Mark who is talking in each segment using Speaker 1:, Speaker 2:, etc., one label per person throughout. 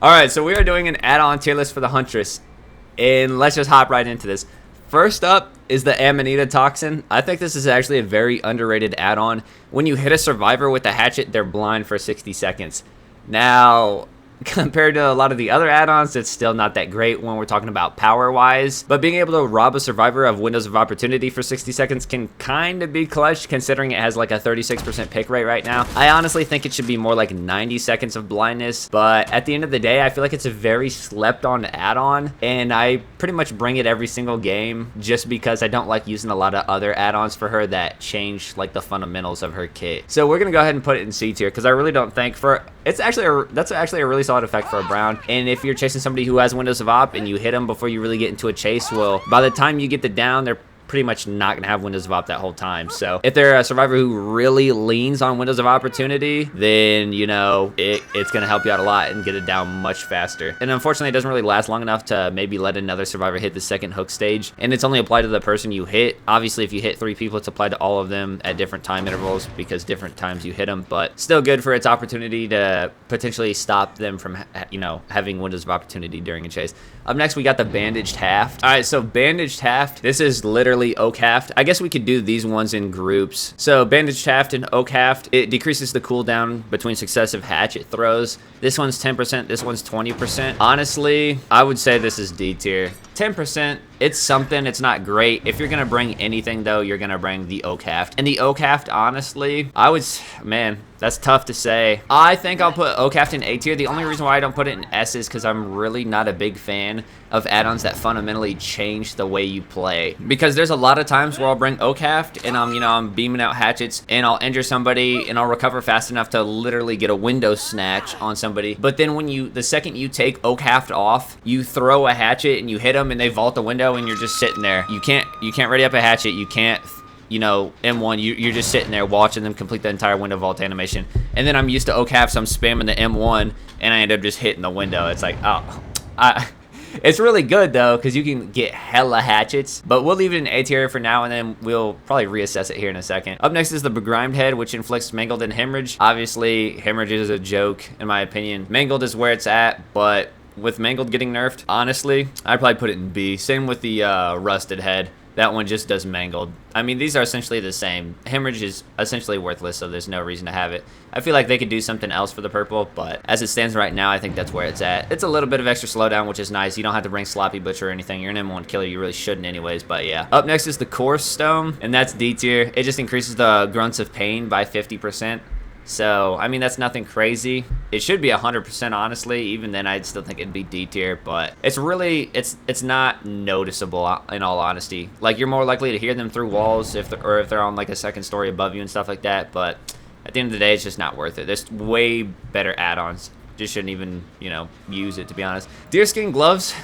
Speaker 1: Alright, so we are doing an add-on tier list for the Huntress, and let's just hop right into this. First up is the Amanita Toxin. I think this is actually a very underrated add-on. When you hit a survivor with a hatchet, they're blind for 60 seconds. Now, compared to a lot of the other add-ons, it's still not that great when we're talking about power-wise. But being able to rob a survivor of windows of opportunity for 60 seconds can kind of be clutch, considering it has like a 36% pick rate right now. I honestly think it should be more like 90 seconds of blindness. But at the end of the day, I feel like it's a very slept-on add-on. And I pretty much bring it every single game just because I don't like using a lot of other add-ons for her that change like the fundamentals of her kit. So we're going to go ahead and put it in C tier because I really don't think that's actually a really solid effect for a Brown. And if you're chasing somebody who has windows of op and you hit them before you really get into a chase, well, by the time you get the down, they're pretty much not going to have windows of op that whole time. So if they're a survivor who really leans on windows of opportunity, then, you know, it's going to help you out a lot and get it down much faster. And unfortunately, it doesn't really last long enough to maybe let another survivor hit the second hook stage. And it's only applied to the person you hit. Obviously, if you hit 3 people, it's applied to all of them at different time intervals because different times you hit them. But still good for its opportunity to potentially stop them from, you know, having windows of opportunity during a chase. Up next, we got the Bandaged Haft. All right, so Bandaged Haft, this is literally Oak Haft. I guess we could do these ones in groups. So Bandaged Haft and Oak Haft, it decreases the cooldown between successive hatchet throws. This one's 10%, this one's 20%. Honestly, I would say this is D tier. 10%, it's something, it's not great. If you're gonna bring anything though, you're gonna bring the Oak Haft. And the Oak Haft, honestly, man, that's tough to say. I think I'll put Oak Haft in A tier. The only reason why I don't put it in S is because I'm really not a big fan of add-ons that fundamentally change the way you play. Because there's a lot of times where I'll bring Oak Haft and I'm beaming out hatchets and I'll injure somebody and I'll recover fast enough to literally get a window snatch on somebody. But then the second you take Oak Haft off, you throw a hatchet and you hit them and they vault the window and you're just sitting there. You can't ready up a hatchet. You can't, you know, M1, you're just sitting there watching them complete the entire window vault animation. And then I'm used to Oak Haft, so I'm spamming the M1 and I end up just hitting the window. It's like, it's really good though, because you can get hella hatchets, but we'll leave it in A tier for now, and then we'll probably reassess it here in a second. Up next is the Begrimed Head, which inflicts Mangled and Hemorrhage. Obviously, Hemorrhage is a joke, in my opinion. Mangled is where it's at, but with Mangled getting nerfed, honestly, I'd probably put it in B. Same with the Rusted Head. That one just does Mangled. I mean, these are essentially the same. Hemorrhage is essentially worthless, so there's no reason to have it. I feel like they could do something else for the purple, but as it stands right now, I think that's where it's at. It's a little bit of extra slowdown, which is nice. You don't have to bring Sloppy Butcher or anything. You're an M1 killer. You really shouldn't anyways, but yeah. Up next is the Coarse Stone, and that's D tier. It just increases the grunts of pain by 50%. So, I mean, that's nothing crazy. It should be 100%, honestly. Even then, I'd still think it'd be D tier, but it's really, it's not noticeable, in all honesty. Like, you're more likely to hear them through walls if they're on, like, a second story above you and stuff like that, but at the end of the day, it's just not worth it. There's way better add-ons. Just shouldn't even, you know, use it, to be honest. Deerskin Gloves.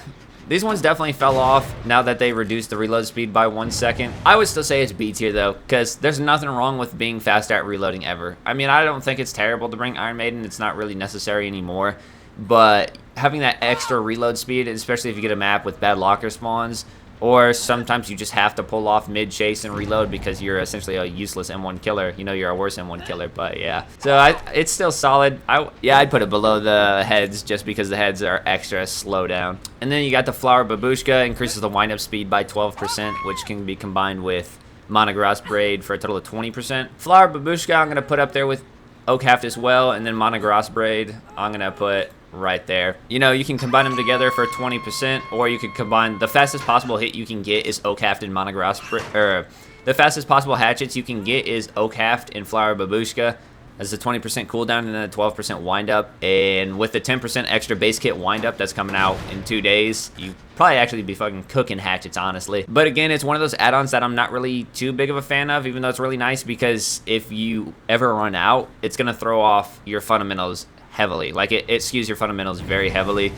Speaker 1: These ones definitely fell off now that they reduced the reload speed by 1 second. I would still say it's B tier though, because there's nothing wrong with being fast at reloading ever. I mean, I don't think it's terrible to bring Iron Maiden. It's not really necessary anymore. But having that extra reload speed, especially if you get a map with bad locker spawns, or sometimes you just have to pull off mid-chase and reload because you're essentially a useless M1 killer. You know, you're a worse M1 killer, but yeah. So it's still solid. I'd put it below the heads just because the heads are extra slowdown. And then you got the Flower Babushka, increases the wind-up speed by 12%, which can be combined with Monograss Braid for a total of 20%. Flower Babushka I'm going to put up there with Oak Haft as well, and then Monograss Braid I'm going to put right there. You know, you can combine them together for 20%, or you could combine the fastest possible hit you can get is Oak Haft and Monograss, or the fastest possible hatchets you can get is Oak Haft and Flower Babushka. That's a 20% cooldown and then a 12% wind up. And with the 10% extra base kit wind up that's coming out in 2 days, you probably actually be fucking cooking hatchets, honestly. But again, it's one of those add-ons that I'm not really too big of a fan of, even though it's really nice, because if you ever run out, it's going to throw off your fundamentals heavily. Like, it skews your fundamentals very heavily.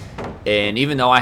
Speaker 1: And even though I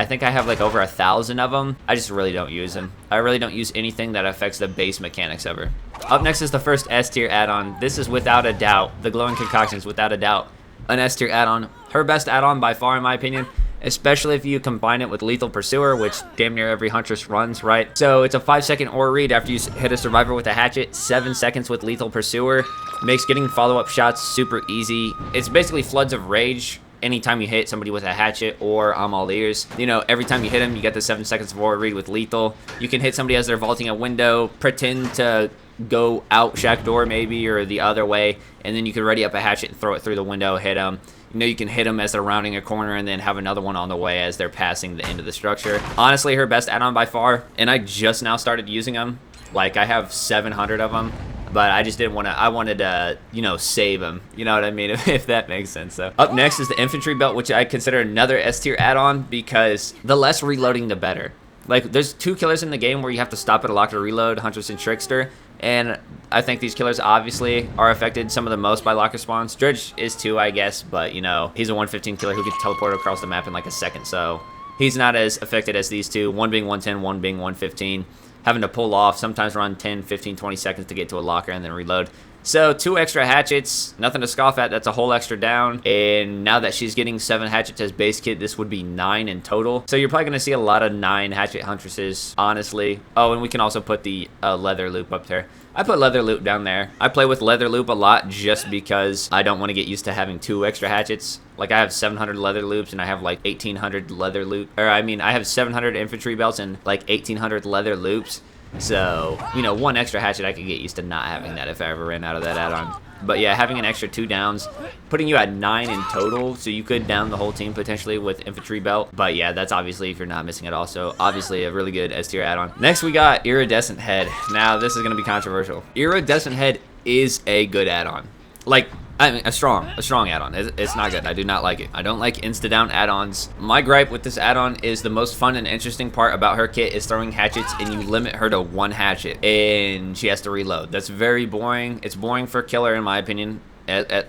Speaker 1: think I have like over 1,000 of them, I just really don't use them. I really don't use anything that affects the base mechanics ever. Up next is the first S tier add-on. This is without a doubt, the Glowing Concoction is without a doubt an S tier add-on. Her best add-on by far, in my opinion. especially if you combine it with Lethal Pursuer, which damn near every Huntress runs, right? So it's a 5-second aura read after you hit a survivor with a hatchet, 7 seconds with Lethal Pursuer. Makes getting follow-up shots super easy. It's basically Floods of Rage anytime you hit somebody with a hatchet or I'm all ears. You know, every time you hit them, you get the 7 seconds forward read with lethal. You can hit somebody as they're vaulting a window, pretend to go out shack door maybe or the other way, and then you can ready up a hatchet and throw it through the window, hit them. You know, you can hit them as they're rounding a corner and then have another one on the way as they're passing the end of the structure. Honestly, her best add-on by far, and I just now started using them. Like, I have 700 of them. But I just didn't want to, I wanted to, you know, save them. You know what I mean? If that makes sense. So up next is the infantry belt, which I consider another S tier add-on because the less reloading, the better. Like, there's 2 killers in the game where you have to stop at a lock to reload, Huntress and Trickster. And I think these killers obviously are affected some of the most by locker spawns. Dredge is too, I guess, but, you know, he's a 115 killer who can teleport across the map in like a second. So he's not as affected as these two, one being 110, one being 115. Having to pull off, sometimes run 10, 15, 20 seconds to get to a locker and then reload. So 2 extra hatchets, nothing to scoff at. That's a whole extra down. And now that she's getting 7 hatchets as base kit, this would be 9 in total. So you're probably going to see a lot of 9 hatchet Huntresses, honestly. Oh, and we can also put the leather loop up there. I put leather loop down there. I play with leather loop a lot just because I don't want to get used to having 2 extra hatchets. Like, I have 700 leather loops and I have like 1800 leather loop. Or I mean, I have 700 infantry belts and like 1800 leather loops. So, you know, 1 extra hatchet, I could get used to not having that if I ever ran out of that add-on. But yeah, having an extra 2 downs, putting you at 9 in total, so you could down the whole team potentially with infantry belt. But yeah, that's obviously if you're not missing it also. Obviously a really good S tier add-on. Next we got Iridescent Head. Now this is going to be controversial. Iridescent Head is a good add-on. Like, I mean, a strong add-on. It's not good. I do not like it. I don't like insta-down add-ons. My gripe with this add-on is the most fun and interesting part about her kit is throwing hatchets, and you limit her to 1 hatchet, and she has to reload. That's very boring. It's boring for killer, in my opinion.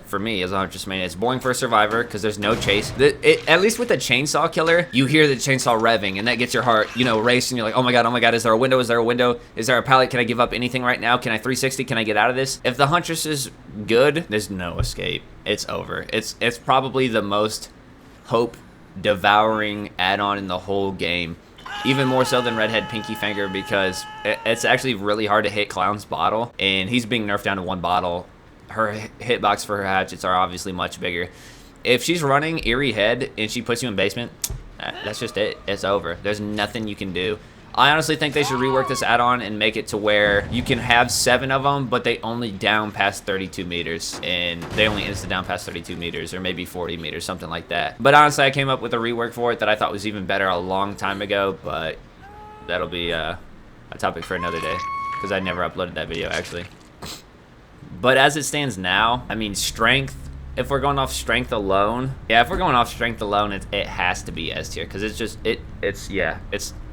Speaker 1: For me as a Huntress main, it's boring for a survivor because there's no chase. At least with the chainsaw killer, you hear the chainsaw revving and that gets your heart, you know, racing. You're like, oh my god, is there a window? Is there a window? Is there a pallet? Can I give up anything right now? Can I 360? Can I get out of this? If the Huntress is good, there's no escape. It's over. It's probably the most hope devouring add-on in the whole game. Even more so than Redhead Pinky Finger because it's actually really hard to hit Clown's bottle, and he's being nerfed down to 1 bottle. Her hitbox for her hatchets are obviously much bigger. If she's running Eerie Head and she puts you in basement, that's just it. It's over. There's nothing you can do. I honestly think they should rework this add-on and make it to where you can have 7 of them, but they only down past 32 meters. And they only insta down past 32 meters or maybe 40 meters, something like that. But honestly, I came up with a rework for it that I thought was even better a long time ago, but that'll be a topic for another day because I never uploaded that video, actually. But as it stands now, I mean, strength, if we're going off strength alone, yeah, if we're going off strength alone, it has to be S tier because it's just, it's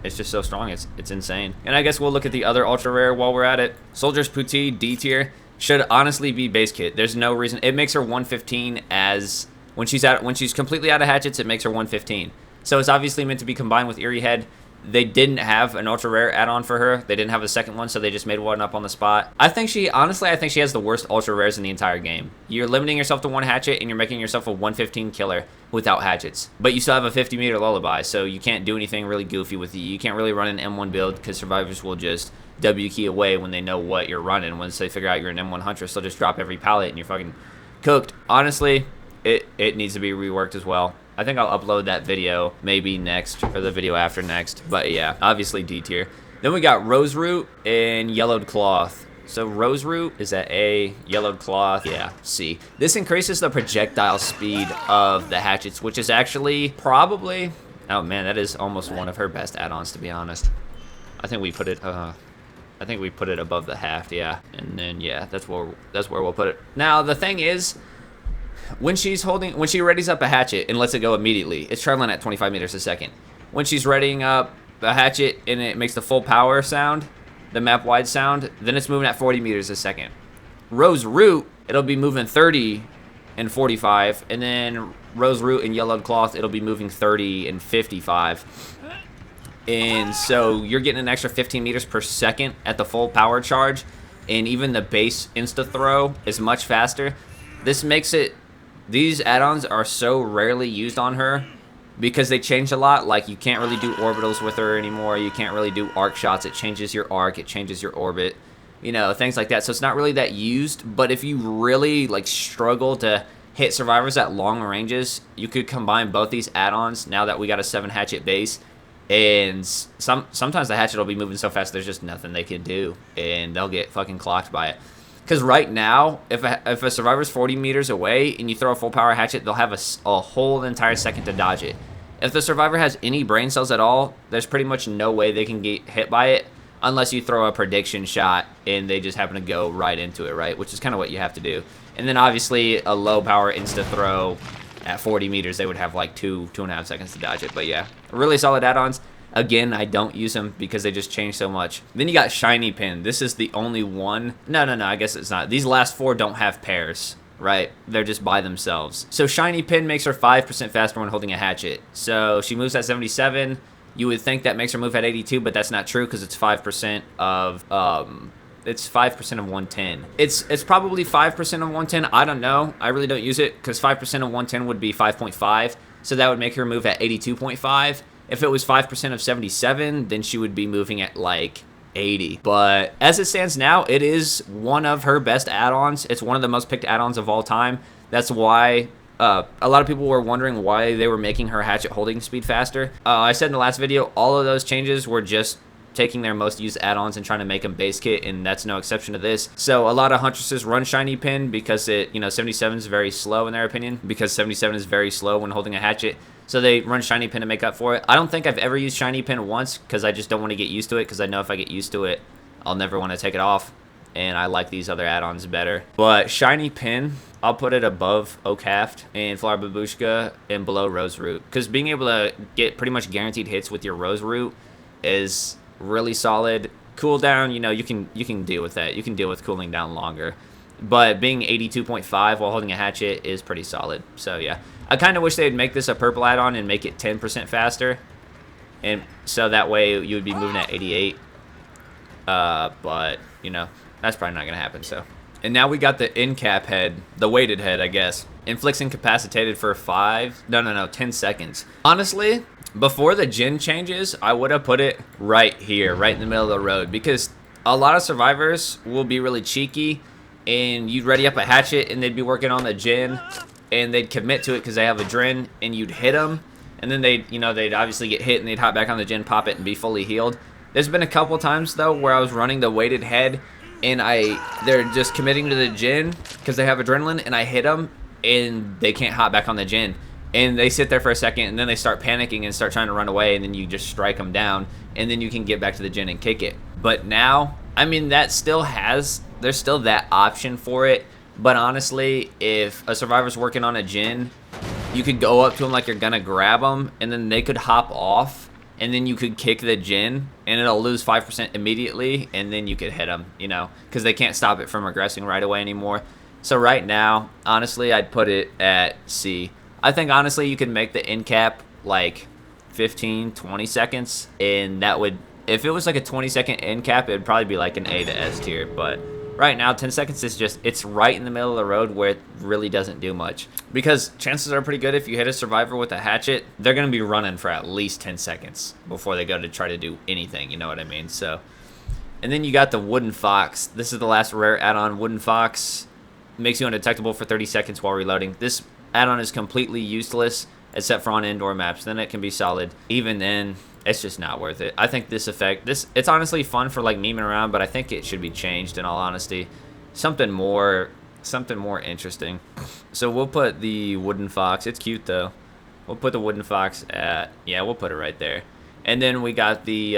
Speaker 1: just so strong. It's insane. And I guess we'll look at the other ultra rare while we're at it. Soldier's Putty, D tier, should honestly be base kit. There's no reason. It makes her 115 as, when she's completely out of hatchets, it makes her 115. So it's obviously meant to be combined with Eerie Head. They didn't have an ultra rare add-on for her. They didn't have a second one, so they just made one up on the spot. Honestly, I think she has the worst ultra rares in the entire game. You're limiting yourself to 1 hatchet, and you're making yourself a 115 killer without hatchets. But you still have a 50-meter lullaby, so you can't do anything really goofy with you. You can't really run an M1 build, because survivors will just W key away when they know what you're running. Once they figure out you're an M1 Huntress, they'll just drop every pallet, and you're fucking cooked. Honestly, it needs to be reworked as well. I think I'll upload that video maybe next or the video after next. But yeah, obviously D tier. Then we got Rose Root and Yellowed Cloth. So Rose Root is at A, Yellowed Cloth, yeah, C. This increases the projectile speed of the hatchets, which is actually probably, oh man, that is almost one of her best add-ons, to be honest. I think we put it above the Haft, yeah. And then yeah, that's where we'll put it. Now the thing is, when she readies up a hatchet and lets it go immediately, it's traveling at 25 meters a second. When she's readying up a hatchet and it makes the full power sound, the map wide sound, then it's moving at 40 meters a second. Rose Root, it'll be moving 30 and 45, and then Rose Root and Yellowed Cloth, it'll be moving 30 and 55. And so you're getting an extra 15 meters per second at the full power charge, and even the base insta throw is much faster. This makes it, these add-ons are so rarely used on her because they change a lot. Like, you can't really do orbitals with her anymore. You can't really do arc shots. It changes your arc. It changes your orbit. You know, things like that. So it's not really that used. But if you really, like, struggle to hit survivors at long ranges, you could combine both these add-ons now that we got a 7 hatchet base. And sometimes the hatchet will be moving so fast there's just nothing they can do, and they'll get fucking clocked by it. Because right now, if a survivor's 40 meters away and you throw a full power hatchet, they'll have a whole entire second to dodge it. If the survivor has any brain cells at all, there's pretty much no way they can get hit by it unless you throw a prediction shot and they just happen to go right into it, right? Which is kind of what you have to do. And then obviously a low power insta throw at 40 meters, they would have like 2.5 seconds to dodge it. But yeah, really solid add-ons. Again, I don't use them because they just change so much. Then you got Shiny Pin. This is the only one. No, I guess it's not. These last 4 don't have pairs, right? They're just by themselves. So Shiny Pin makes her 5% faster when holding a hatchet. So she moves at 77. You would think that makes her move at 82, but that's not true because it's 5% of it's 5% of 110. It's probably 5% of 110. I don't know. I really don't use it because 5% of 110 would be 5.5. So that would make her move at 82.5. If it was 5% of 77, then she would be moving at like 80. But as it stands now, it is one of her best add-ons. It's one of the most picked add-ons of all time. That's why a lot of people were wondering why they were making her hatchet holding speed faster. I said in the last video, all of those changes were just taking their most used add-ons and trying to make them base kit, and that's no exception to this. So a lot of Huntresses run Shiny Pin because 77 is very slow in their opinion, because 77 is very slow when holding a hatchet. So they run Shiny Pin to make up for it. I don't think I've ever used Shiny Pin once because I just don't want to get used to it, because I know if I get used to it, I'll never want to take it off, and I like these other add-ons better. But Shiny Pin, I'll put it above Oak Haft and Flower Babushka and below Rose Root, because being able to get pretty much guaranteed hits with your Rose Root is really solid. Cooldown, you can deal with that. You can deal with cooling down longer. But being 82.5 while holding a hatchet is pretty solid. So yeah, I kind of wish they'd make this a purple add-on and make it 10% faster, and so that way you would be moving at 88. But that's probably not gonna happen. So, and now we got the in cap head, the weighted head, I guess. Inflicts incapacitated for 10 seconds. Honestly, before the gen changes, I would have put it right here, right in the middle of the road, because a lot of survivors will be really cheeky, and you'd ready up a hatchet, and they'd be working on the gen, and they'd commit to it because they have a dren, and you'd hit them, and then they'd obviously get hit, and they'd hop back on the gen, pop it, and be fully healed. There's been a couple times though where I was running the weighted head, and they're just committing to the gen because they have adrenaline, and I hit them, and they can't hop back on the gen. And they sit there for a second, and then they start panicking and start trying to run away, and then you just strike them down, and then you can get back to the gen and kick it. But now, I mean, there's still that option for it, but honestly, if a survivor's working on a gen, you could go up to them like you're gonna grab them, and then they could hop off, and then you could kick the gen, and it'll lose 5% immediately, and then you could hit them, because they can't stop it from regressing right away anymore. So right now, honestly, I'd put it at C. I think, honestly, you could make the end cap like 15, 20 seconds, and that would, if it was like a 20-second end cap, it would probably be like an A to S tier, but right now, 10 seconds is just, it's right in the middle of the road where it really doesn't do much. Because chances are pretty good if you hit a survivor with a hatchet, they're going to be running for at least 10 seconds before they go to try to do anything, you know what I mean? So, and then you got the Wooden Fox. This is the last rare add-on. Wooden Fox makes you undetectable for 30 seconds while reloading. This add-on is completely useless except for on indoor maps. Then it can be solid. Even then, it's just not worth it. I think this effect, it's honestly fun for like memeing around, but I think it should be changed in all honesty. Something more interesting. So we'll put the Wooden Fox. It's cute though. We'll put the Wooden Fox at, yeah, we'll put it right there. And then we got the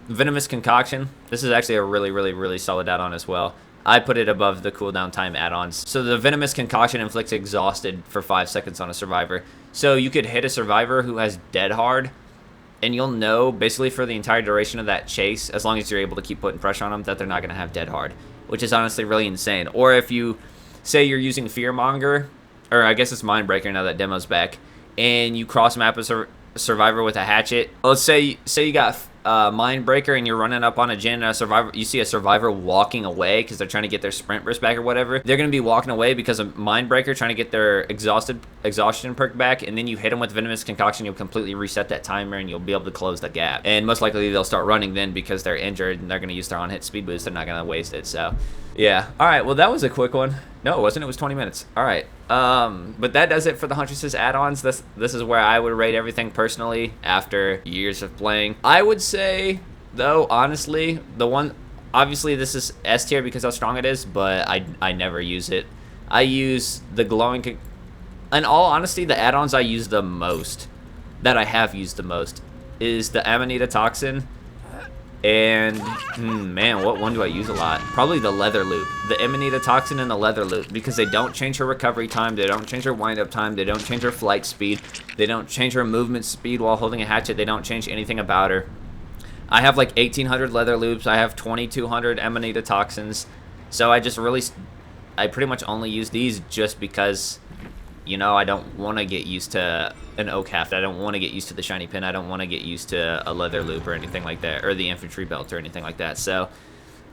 Speaker 1: Venomous Concoction. This is actually a really solid add-on as well. I put it above the cooldown time add-ons. So the Venomous Concoction inflicts exhausted for 5 seconds on a survivor. So you could hit a survivor who has dead hard, and you'll know basically for the entire duration of that chase, as long as you're able to keep putting pressure on them, that they're not going to have dead hard, which is honestly really insane. Or if you say you're using Fearmonger, or I guess it's Mindbreaker now that demo's back, and you cross map a survivor with a hatchet. Let's say you got Mindbreaker and you're running up on a gen, and a survivor, you see a survivor walking away because they're trying to get their sprint burst back or whatever. They're going to be walking away because of Mindbreaker trying to get their exhausted exhaustion perk back, and then you hit them with Venomous Concoction, you'll completely reset that timer, and you'll be able to close the gap. And most likely they'll start running then because they're injured, and they're going to use their on-hit speed boost. They're not going to waste it, so yeah. All right, well, that was a quick one. No, it wasn't. It was 20 minutes. All right. But that does it for the Huntress's add-ons. This is where I would rate everything personally after years of playing. I would say, though, honestly, the one... Obviously, this is S tier because how strong it is, but I never use it. I use the glowing... In all honesty, the add-ons I use the most, that I have used the most, is the Amanita Toxin. And, man, what one do I use a lot? Probably the Leather Loop. The Amanita Toxin and the Leather Loop, because they don't change her recovery time, they don't change her wind-up time, they don't change her flight speed, they don't change her movement speed while holding a hatchet, they don't change anything about her. I have like 1,800 Leather Loops, I have 2,200 Amanita Toxins, so I pretty much only use these just because, you know, I don't want to get used to an Oak Haft. I don't want to get used to the Shiny Pin. I don't want to get used to a Leather Loop or anything like that, or the Infantry Belt or anything like that. So,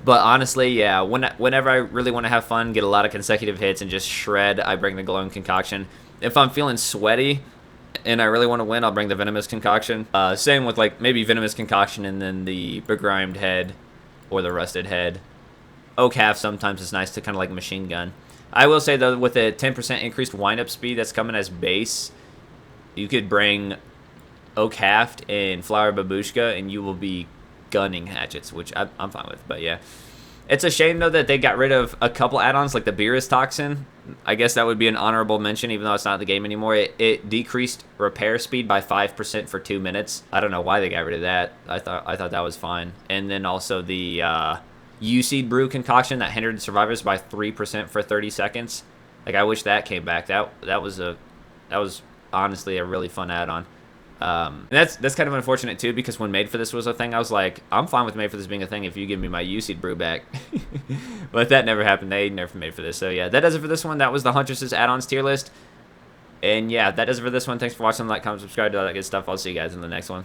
Speaker 1: but honestly, yeah, whenever I really want to have fun, get a lot of consecutive hits, and just shred, I bring the Glowing Concoction. If I'm feeling sweaty and I really want to win, I'll bring the Venomous Concoction. Same with like maybe Venomous Concoction and then the Begrimed Head or the Rusted Head. Oak Haft sometimes is nice to kind of like machine gun. I will say, though, with a 10% increased wind-up speed that's coming as base, you could bring Oak Haft and Flower Babushka, and you will be gunning hatchets, which I'm fine with. But, yeah. It's a shame, though, that they got rid of a couple add-ons, like the Beerus Toxin. I guess that would be an honorable mention, even though it's not in the game anymore. It decreased repair speed by 5% for 2 minutes. I don't know why they got rid of that. I thought that was fine. And then also the... U-Seed Brew Concoction that hindered survivors by 3% for 30 seconds. Like, I wish that came back. That was honestly a really fun add-on. And that's kind of unfortunate too, because when Made for This was a thing, I was like, I'm fine with Made for This being a thing if you give me my U-Seed Brew back. But that never happened. They never Made for This. So yeah, that does it for this one. That was the Huntress's add-ons tier list. And yeah, that does it for this one. Thanks for watching. Like, comment, subscribe to all that good stuff. I'll see you guys in the next one.